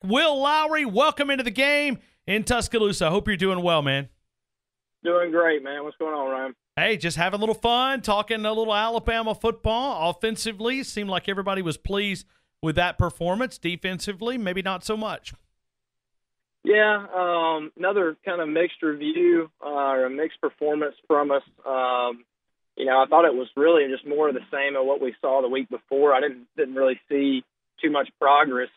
Will Lowery, welcome into the game in Tuscaloosa. Hope you're doing well, man. Doing great, man. What's going on, Ryan? Hey, just having a little fun, talking a little Alabama football. Offensively, seemed like everybody was pleased with that performance. Defensively, maybe not so much. Yeah, another kind of mixed review or a mixed performance from us. I thought it was really just more of the same of what we saw the week before. I didn't really see too much progress,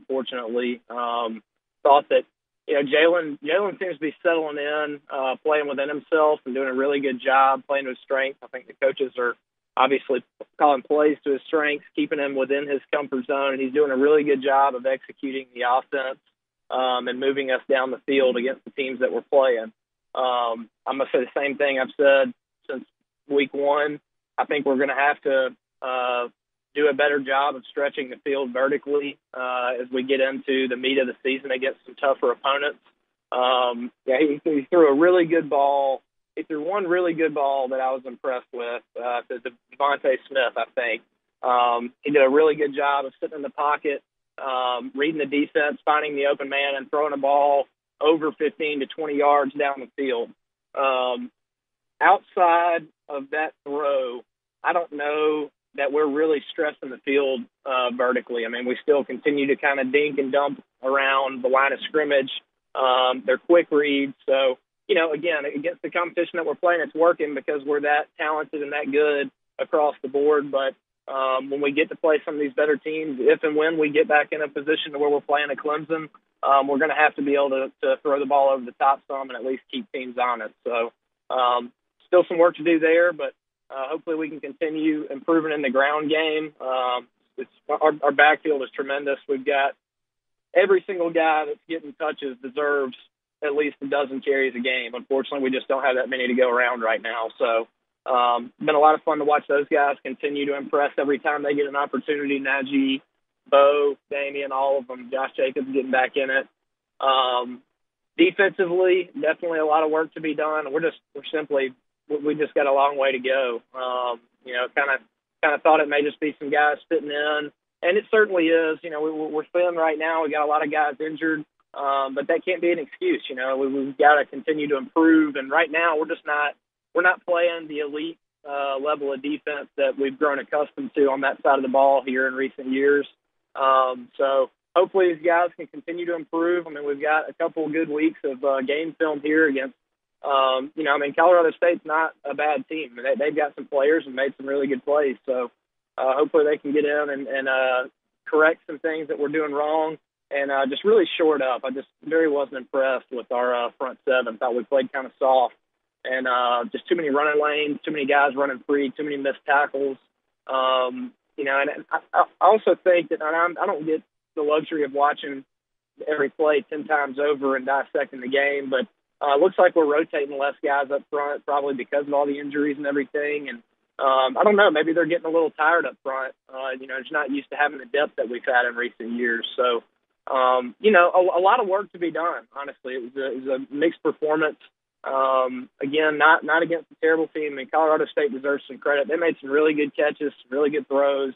fortunately. Thought that, Jalen seems to be settling in, playing within himself and doing a really good job, playing to his strengths. I think the coaches are obviously calling plays to his strengths, keeping him within his comfort zone, and he's doing a really good job of executing the offense and moving us down the field against the teams that we're playing. I'm going to say the same thing I've said since week one. I think we're going to have to do a better job of stretching the field vertically as we get into the meat of the season against some tougher opponents. He threw a really good ball. He threw one really good ball that I was impressed with to Devontae Smith, I think. He did a really good job of sitting in the pocket, reading the defense, finding the open man, and throwing a ball over 15 to 20 yards down the field. Outside of that throw, I don't know that we're really stressing the field vertically. I mean, we still continue to kind of dink and dump around the line of scrimmage. They're quick reads. So, again, against the competition that we're playing, it's working because we're that talented and that good across the board. But when we get to play some of these better teams, if and when we get back in a position to where we're playing at Clemson, we're going to have to be able to throw the ball over the top some and at least keep teams honest. So still some work to do there, but hopefully we can continue improving in the ground game. Our backfield is tremendous. We've got every single guy that's getting touches deserves at least a dozen carries a game. Unfortunately, we just don't have that many to go around right now. So been a lot of fun to watch those guys continue to impress every time they get an opportunity. Najee, Bo, Damien, all of them. Josh Jacobs getting back in it. Defensively, definitely a lot of work to be done. We just got a long way to go. Kind of thought it may just be some guys sitting in, and it certainly is. We're thin right now. We got a lot of guys injured, but that can't be an excuse. We've got to continue to improve. And right now, we're not playing the elite level of defense that we've grown accustomed to on that side of the ball here in recent years. So hopefully these guys can continue to improve. I mean, we've got a couple of good weeks of game film here against. Colorado State's not a bad team. They've got some players and made some really good plays. So hopefully they can get in and correct some things that we're doing wrong and just really shore it up. I just very wasn't impressed with our front seven. Thought we played kind of soft and just too many running lanes, too many guys running free, too many missed tackles. And I also think that I don't get the luxury of watching every play 10 times over and dissecting the game, but looks like we're rotating less guys up front, probably because of all the injuries and everything. And I don't know, maybe they're getting a little tired up front. Just not used to having the depth that we've had in recent years. So, a lot of work to be done, honestly. It was a mixed performance. Again, not against a terrible team. I mean, Colorado State deserves some credit. They made some really good catches, some really good throws,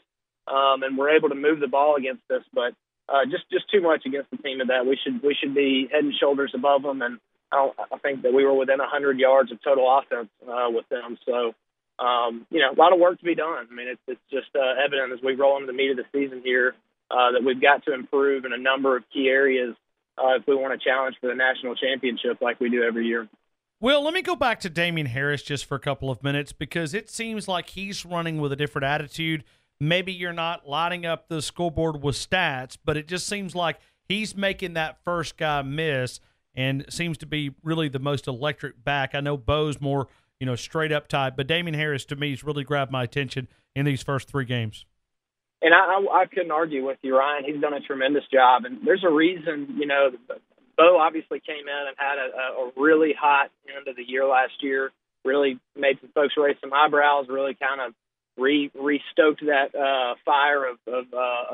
and were able to move the ball against us. But just too much against the team of that. We should be head and shoulders above them, and I think that we were within 100 yards of total offense with them. So, a lot of work to be done. I mean, it's just evident as we roll into the meat of the season here that we've got to improve in a number of key areas if we want to challenge for the national championship like we do every year. Will, let me go back to Damien Harris just for a couple of minutes because it seems like he's running with a different attitude. Maybe you're not lining up the scoreboard with stats, but it just seems like he's making that first guy miss and seems to be really the most electric back. I know Bo's more, straight up type, but Damien Harris to me has really grabbed my attention in these first three games. And I couldn't argue with you, Ryan. He's done a tremendous job, and there's a reason, Bo obviously came in and had a really hot end of the year last year, really made some folks raise some eyebrows, really kind of re-stoked that fire of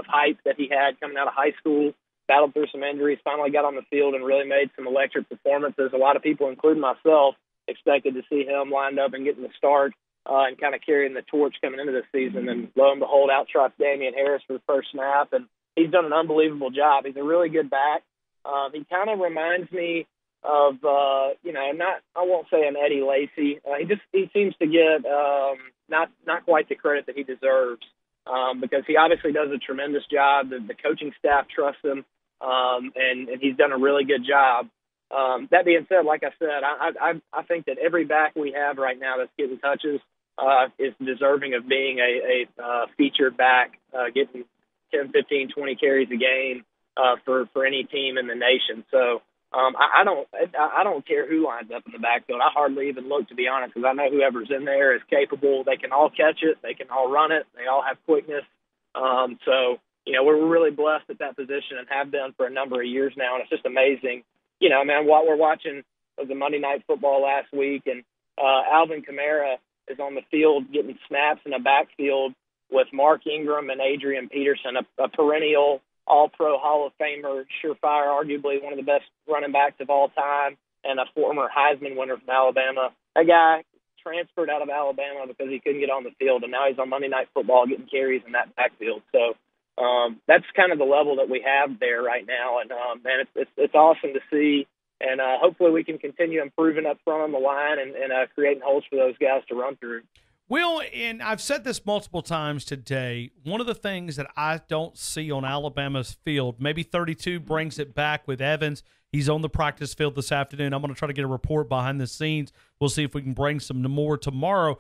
hype that he had coming out of high school, battled through some injuries, finally got on the field and really made some electric performances. A lot of people, including myself, expected to see him lined up and getting the start and kind of carrying the torch coming into this season. And lo and behold, out trots Damien Harris for the first snap. And he's done an unbelievable job. He's a really good back. He kind of reminds me of, I won't say an Eddie Lacy. He seems to get not quite the credit that he deserves because he obviously does a tremendous job. The coaching staff trusts him, and he's done a really good job. That being said, like I said, I think that every back we have right now that's getting touches is deserving of being a featured back, getting 10, 15, 20 carries a game for any team in the nation. So I don't care who lines up in the backfield. I hardly even look, to be honest, because I know whoever's in there is capable. They can all catch it. They can all run it. They all have quickness. So, we're really blessed at that position and have been for a number of years now, and it's just amazing. What we're watching was the Monday Night Football last week, and Alvin Kamara is on the field getting snaps in the backfield with Mark Ingram and Adrian Peterson, a perennial All-Pro Hall of Famer, surefire, arguably one of the best running backs of all time, and a former Heisman winner from Alabama. That guy transferred out of Alabama because he couldn't get on the field, and now he's on Monday Night Football getting carries in that backfield. So that's kind of the level that we have there right now, and it's awesome to see. And hopefully we can continue improving up front on the line and creating holes for those guys to run through. Will, and I've said this multiple times today, one of the things that I don't see on Alabama's field, maybe 32 brings it back with Evans. He's on the practice field this afternoon. I'm going to try to get a report behind the scenes. We'll see if we can bring some more tomorrow.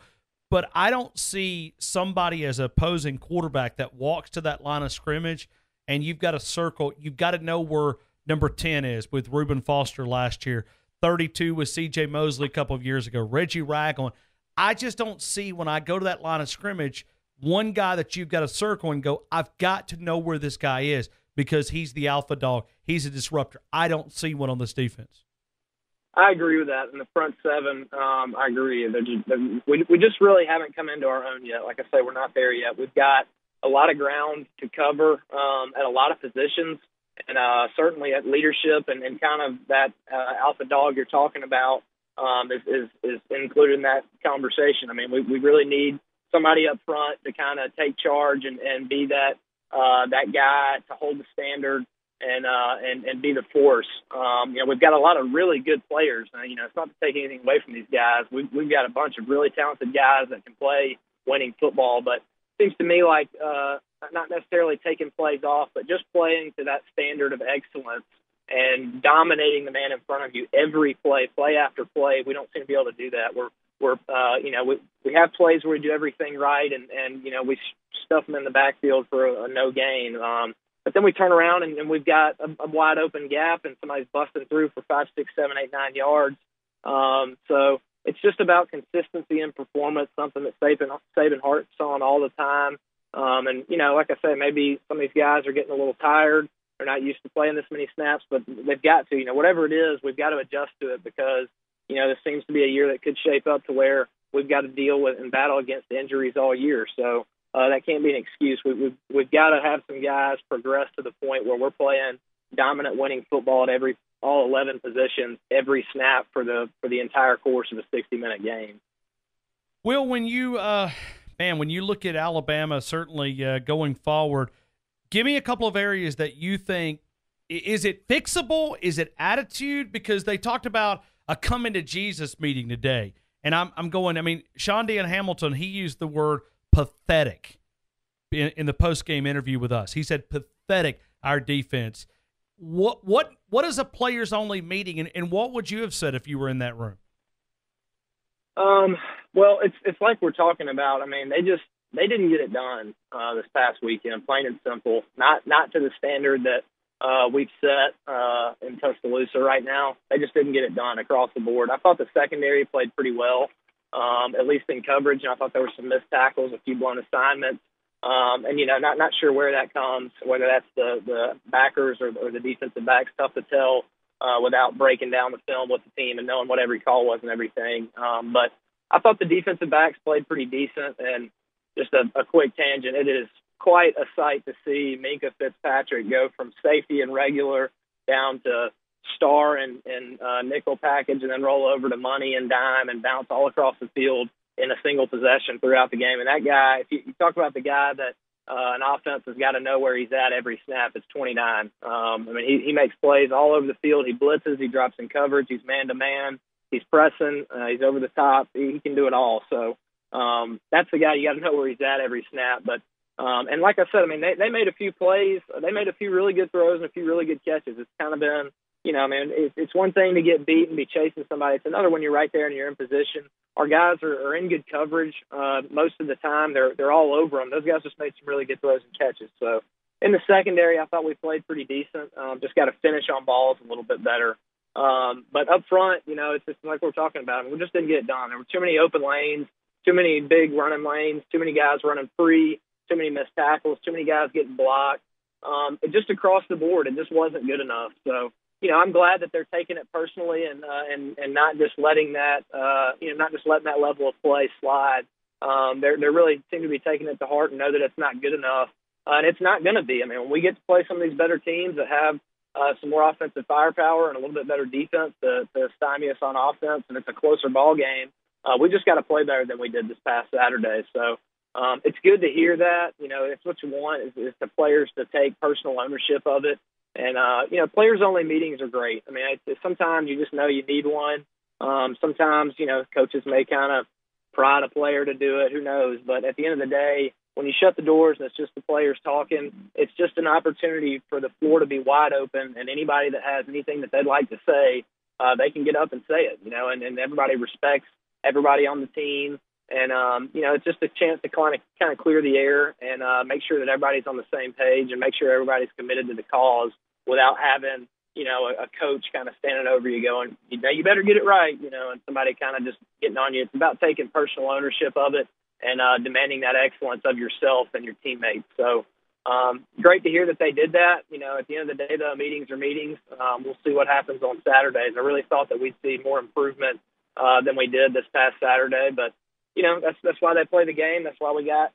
But I don't see somebody as an opposing quarterback that walks to that line of scrimmage and you've got to circle. You've got to know where number 10 is with Reuben Foster last year, 32 with C.J. Mosley a couple of years ago, Reggie Ragland. I just don't see when I go to that line of scrimmage one guy that you've got to circle and go, I've got to know where this guy is because he's the alpha dog. He's a disruptor. I don't see one on this defense. I agree with that. In the front seven, I agree. We just really haven't come into our own yet. Like I say, we're not there yet. We've got a lot of ground to cover at a lot of positions, and certainly at leadership and kind of that alpha dog you're talking about is included in that conversation. I mean, we really need somebody up front to kind of take charge and be that guy to hold the standard and be the force. We've got a lot of really good players. It's not to take anything away from these guys. We've got a bunch of really talented guys that can play winning football, but it seems to me like not necessarily taking plays off, but just playing to that standard of excellence and dominating the man in front of you every play after play. We don't seem to be able to do that. We have plays where we do everything right, and we stuff them in the backfield for a no gain. But then we turn around and we've got a wide open gap, and somebody's busting through for 5, 6, 7, 8, 9 yards. So it's just about consistency and performance, something that Saban harps on all the time. Like I said, maybe some of these guys are getting a little tired. They're not used to playing this many snaps, but they've got to. Whatever it is, we've got to adjust to it because, this seems to be a year that could shape up to where we've got to deal with and battle against injuries all year. So that can't be an excuse. We've got to have some guys progress to the point where we're playing dominant winning football at all 11 positions every snap for the entire course of a 60-minute game. Will, when you look at Alabama, certainly going forward, give me a couple of areas that you think, is it fixable? Is it attitude? Because they talked about a coming to Jesus meeting today. And I'm going, Sean Dan Hamilton, he used the word pathetic in the post-game interview with us. He said pathetic, our defense. What is a players-only meeting, and what would you have said if you were in that room? Well, it's like we're talking about. They didn't get it done this past weekend, plain and simple. Not to the standard that we've set in Tuscaloosa right now. They just didn't get it done across the board. I thought the secondary played pretty well, at least in coverage, and I thought there were some missed tackles, a few blown assignments. Not sure where that comes, whether that's the backers or the defensive backs. Tough to tell without breaking down the film with the team and knowing what every call was and everything. But I thought the defensive backs played pretty decent. And just a quick tangent, it is quite a sight to see Minkah Fitzpatrick go from safety and regular down to star and nickel package and then roll over to money and dime and bounce all across the field in a single possession throughout the game. And that guy, if you talk about the guy that an offense has got to know where he's at every snap. It's 29. I mean, he makes plays all over the field. He blitzes, he drops in coverage, he's man-to-man, he's pressing, he's over the top. He can do it all. So that's the guy you got to know where he's at every snap. But and like I said, I mean, they made a few plays. They made a few really good throws and a few really good catches. It's kind of been, you know, I mean, it's one thing to get beat and be chasing somebody. It's another when you're right there and you're in position. Our guys are in good coverage most of the time. They're all over them. Those guys just made some really good throws and catches. So in the secondary, I thought we played pretty decent. Just got to finish on balls a little bit better. But up front, you know, it's just like we're talking about. I mean, we just didn't get it done. There were too many open lanes, too many big running lanes, too many guys running free, too many missed tackles, too many guys getting blocked. Just across the board, it just wasn't good enough. So, you know, I'm glad that they're taking it personally and not just letting that, not just letting that level of play slide. They're really seem to be taking it to heart and know that it's not good enough. And it's not going to be. I mean, when we get to play some of these better teams that have some more offensive firepower and a little bit better defense to stymie us on offense, and it's a closer ball game, we just got to play better than we did this past Saturday. So it's good to hear that. You know, it's what you want is the players to take personal ownership of it. And, players-only meetings are great. I mean, sometimes you just know you need one. Sometimes, you know, coaches may kind of prod a player to do it. Who knows? But at the end of the day, when you shut the doors and it's just the players talking, it's just an opportunity for the floor to be wide open, and anybody that has anything that they'd like to say, they can get up and say it, you know, and everybody respects everybody on the team. And, it's just a chance to kind of clear the air and make sure that everybody's on the same page and make sure everybody's committed to the cause without having, you know, a coach kind of standing over you going, you know, you better get it right, you know, and somebody kind of just getting on you. It's about taking personal ownership of it and demanding that excellence of yourself and your teammates. So great to hear that they did that. You know, at the end of the day, though, meetings are meetings. We'll see what happens on Saturdays. I really thought that we'd see more improvement than we did this past Saturday, but you know, that's why they play the game. That's why we got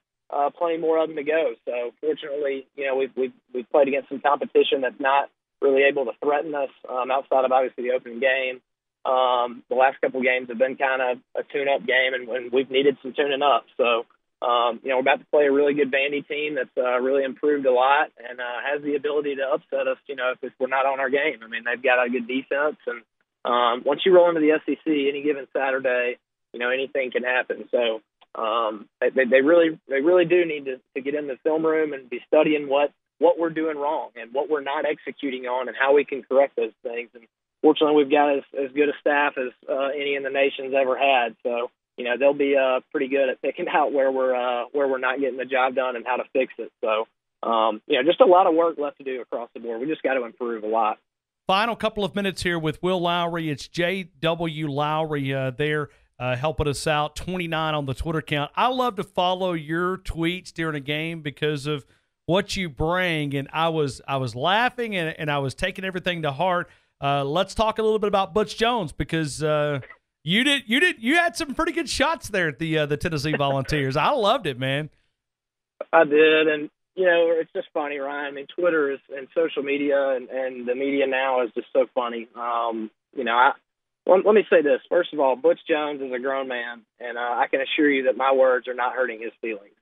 plenty more of them to go. So fortunately, you know, we've played against some competition that's not really able to threaten us outside of obviously the opening game. The last couple of games have been kind of a tune-up game, and we've needed some tuning up. So, we're about to play a really good Vandy team that's really improved a lot and has the ability to upset us, you know, if we're not on our game. I mean, they've got a good defense, and once you roll into the SEC any given Saturday, you know, anything can happen. So they really do need to get in the film room and be studying what we're doing wrong and what we're not executing on and how we can correct those things. And fortunately, we've got as good a staff as any in the nation's ever had. So, you know, they'll be pretty good at picking out where we're not getting the job done and how to fix it. So, just a lot of work left to do across the board. We just got to improve a lot. Final couple of minutes here with Will Lowery. It's J.W. Lowery there. Helping us out, 29 on the Twitter account. I love to follow your tweets during a game because of what you bring, and I was laughing and I was taking everything to heart. Let's talk a little bit about Butch Jones because you had some pretty good shots there at the Tennessee Volunteers. I loved it, man. I did, and you know, it's just funny, Ryan. I mean, Twitter and social media and the media now is just so funny. Let me say this. First of all, Butch Jones is a grown man, and I can assure you that my words are not hurting his feelings.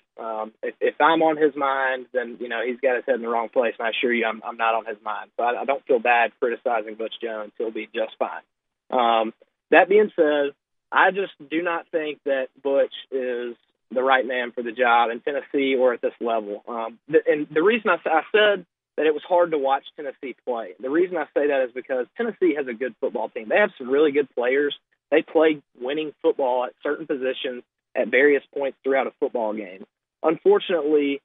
If I'm on his mind, then, you know, he's got his head in the wrong place, and I assure you I'm not on his mind. So I don't feel bad criticizing Butch Jones. He'll be just fine. That being said, I just do not think that Butch is the right man for the job in Tennessee or at this level. And the reason I said that it was hard to watch Tennessee play. The reason I say that is because Tennessee has a good football team. They have some really good players. They play winning football at certain positions at various points throughout a football game. Unfortunately,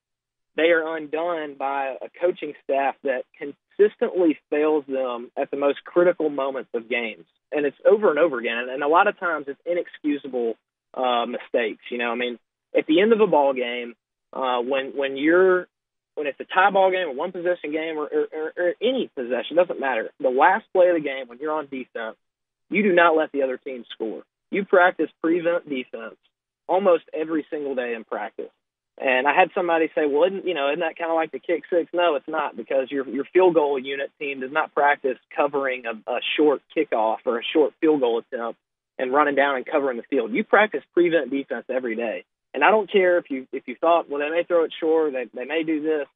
they are undone by a coaching staff that consistently fails them at the most critical moments of games. And it's over and over again. And a lot of times it's inexcusable mistakes. You know, I mean, at the end of a ball game, when it's a tie ball game, a one possession game, or any possession, doesn't matter. The last play of the game, when you're on defense, you do not let the other team score. You practice prevent defense almost every single day in practice. And I had somebody say, well, isn't that kind of like the kick six? No, it's not, because your field goal unit team does not practice covering a short kickoff or a short field goal attempt and running down and covering the field. You practice prevent defense every day. And I don't care if you thought, well, they may throw it short, they may do this.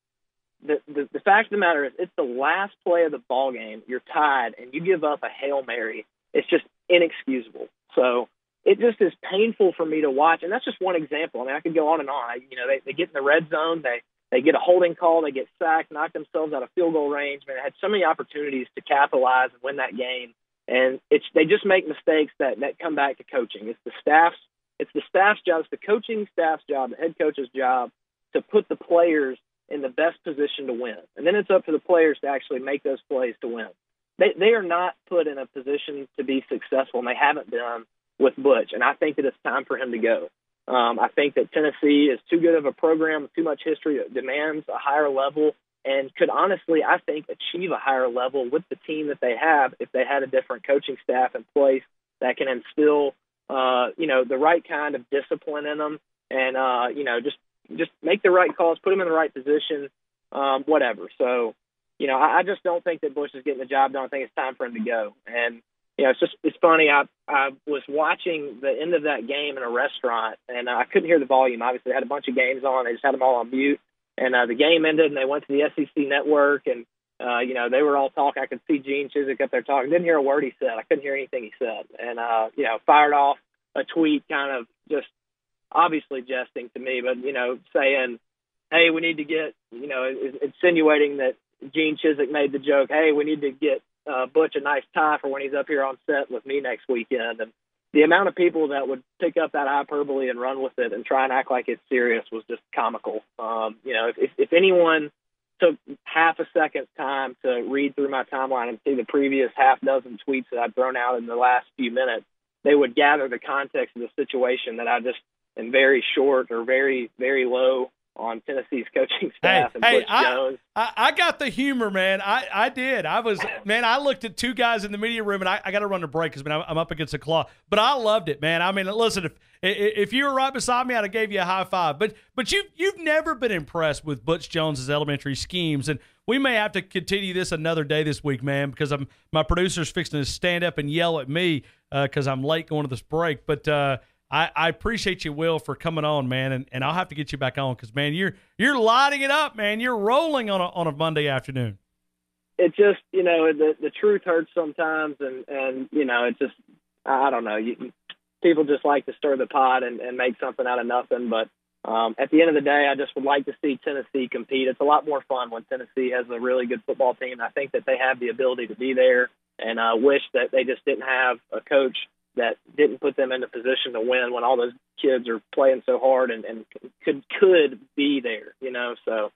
The fact of the matter is, it's the last play of the ball game. You're tied, and you give up a Hail Mary. It's just inexcusable. So it just is painful for me to watch, and that's just one example. I mean, I could go on and on. They get in the red zone, they get a holding call, they get sacked, knock themselves out of field goal range. Man, they had so many opportunities to capitalize and win that game, and they just make mistakes that come back to coaching. It's the staff's job, it's the coaching staff's job, the head coach's job to put the players in the best position to win. And then it's up to the players to actually make those plays to win. They are not put in a position to be successful, and they haven't been with Butch. And I think that it's time for him to go. I think that Tennessee is too good of a program with too much history that demands a higher level and could honestly, I think, achieve a higher level with the team that they have if they had a different coaching staff in place that can instill, the right kind of discipline in them and, just make the right calls, put them in the right position, whatever. So, I just don't think that Butch is getting the job done. I think it's time for him to go. And, it's funny. I was watching the end of that game in a restaurant, and I couldn't hear the volume. Obviously, they had a bunch of games on. They just had them all on mute. And the game ended, and they went to the SEC network, and, they were all talking. I could see Gene Chizik up there talking. Didn't hear a word he said. I couldn't hear anything he said. And, fired off a tweet kind of just obviously jesting to me, but, saying, hey, we need to get, insinuating that Gene Chizik made the joke, hey, we need to get Butch a nice tie for when he's up here on set with me next weekend. And the amount of people that would pick up that hyperbole and run with it and try and act like it's serious was just comical. If anyone took half a second's time to read through my timeline and see the previous half dozen tweets that I've thrown out in the last few minutes, they would gather the context of the situation that I just am very short or very, very low on Tennessee's coaching staff and Butch Jones. I got the humor, man. I did. I looked at two guys in the media room, and I got to run a break because I'm up against the clock. But I loved it, man. I mean, listen, if you were right beside me, I'd have gave you a high five. But you've never been impressed with Butch Jones's elementary schemes, and we may have to continue this another day this week, man, because my producer's fixing to stand up and yell at me because I'm late going to this break. But I appreciate you, Will, for coming on, man, and I'll have to get you back on because, man, you're lighting it up, man. You're rolling on a Monday afternoon. It just, the truth hurts sometimes, and it's just, I don't know. People just like to stir the pot and make something out of nothing, but at the end of the day, I just would like to see Tennessee compete. It's a lot more fun when Tennessee has a really good football team. I think that they have the ability to be there, and I wish that they just didn't have a coach that didn't put them in a position to win when all those kids are playing so hard and could be there, So